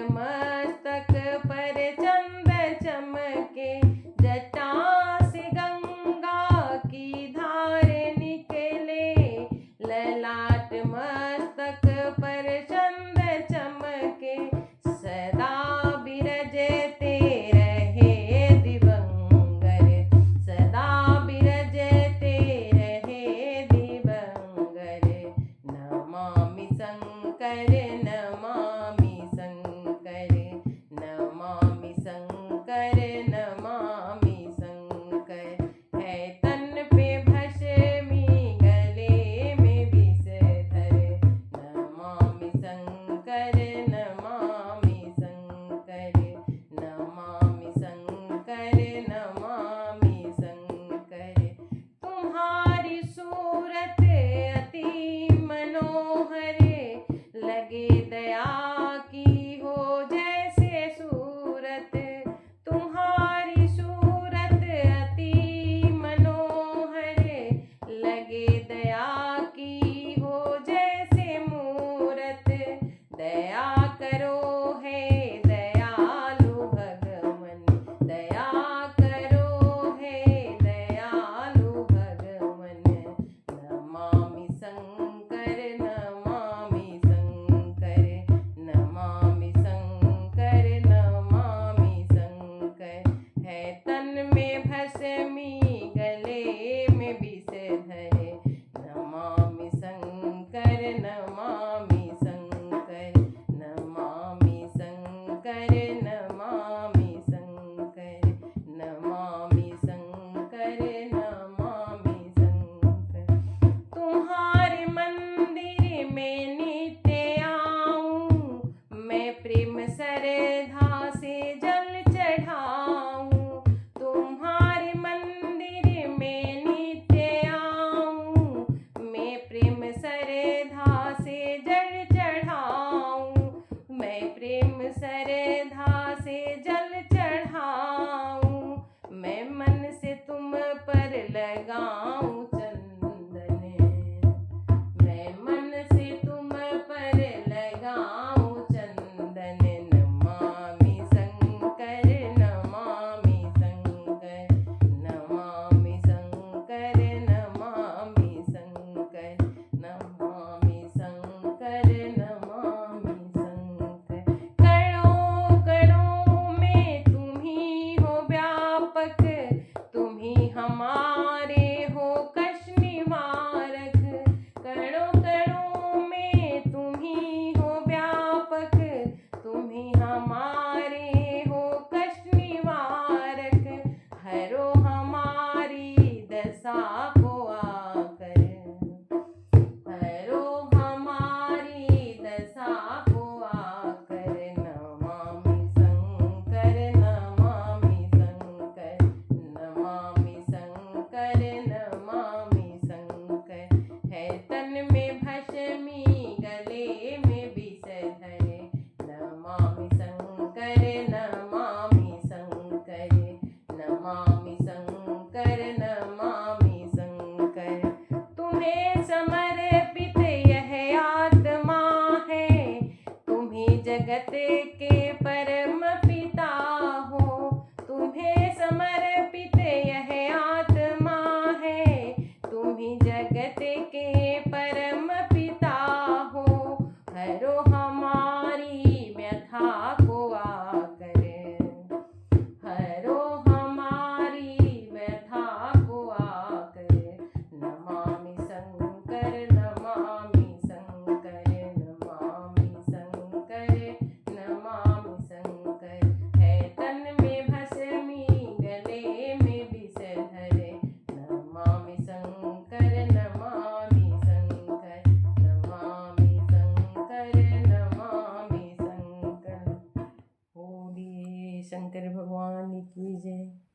मस्तक पर चंद्र चमके, जटा से गंगा की धार निकले। ललाट मस्तक पर चंद्र चमके, सदा बिरजते रहे दिवंगर, सदा बिरजते रहे दिवंगर। नमामि शंकर, नमामि शंकर, नमामि शंकर, नमामि शंकर। है तन पे भस्मी, गले में विषधर, नमामि शंकर, नमामि शंकर, नमामि शंकर, नमामि शंकर। तुम्हारी सूरत अति मनोहर, लगे दया की हो जैसे सूरत। तुम्हारी सूरत अति मनोहर, लगे दया की हो जैसे मूरत। दया करो हे दयालु भगवन, दया करो हे दयालु भगवन। नमामि शंकर, नमामि शंकर, नमामि शंकर, नमामि शंकर। है तन में भस्मी, गले में विषधर, नमामि शंकर, नमामि शंकर, नमामि शंकर, नमामि शंकर, नमामि शंकर, नमामि शंकर। तुम्हारे मंदिर में नित्य आऊं, मैं प्रेम श्रद्धा से जल चढ़ाऊं। तुम्हारे मंदिर में नित्य आऊं, मैं प्रेम श्रद्धा से जल चढ़ाऊं, मैं प्रेम श्रद्धा से जल चढ़ाऊं। मैं मन से तुम पर लगाऊं चंदन, मैं मन से तुम पर लगाऊं चंदन। नमामि शंकर, नमामि शंकर, नमामि शंकर, नमामि शंकर, नमामि शंकर, नमामि शंकर। कणों कणों में तुम ही हो व्यापक, तुम ही हमारे हो कष्ट निवारक। कणों कणों में तुम ही हो व्यापक, तुम ही हमारे हो कष्ट निवारक। हरो हमारी दशा को आकर, हरो हमारी दशा को आकर। नमामि शंकर, नमामि शंकर, नमामि शंकर, नमामि शंकर। है तन में भस्मी, गले में विषधर, नमामि शंकर, नमामि शंकर, नमामि शंकर, नमामि शंकर। तुम्हें समर्पित यह आत्मा है, तुम ही जगत के परम पिता हो। तुम्हें समर्पित यह आत्मा है, तुम ही जगत के परम पिता हो। हरो हमारी व्यथा को आकर, हरो हमारी व्यथा को आकर। नमामि शंकर, नमामि शंकर, नमामि शंकर, नमामि शंकर। है तन में भस्मी, गले में विषधर, नमामि शंकर, नमामि शंकर, नमामि शंकर, नमामि शंकर। बोलिए शंकर भगवान की जय।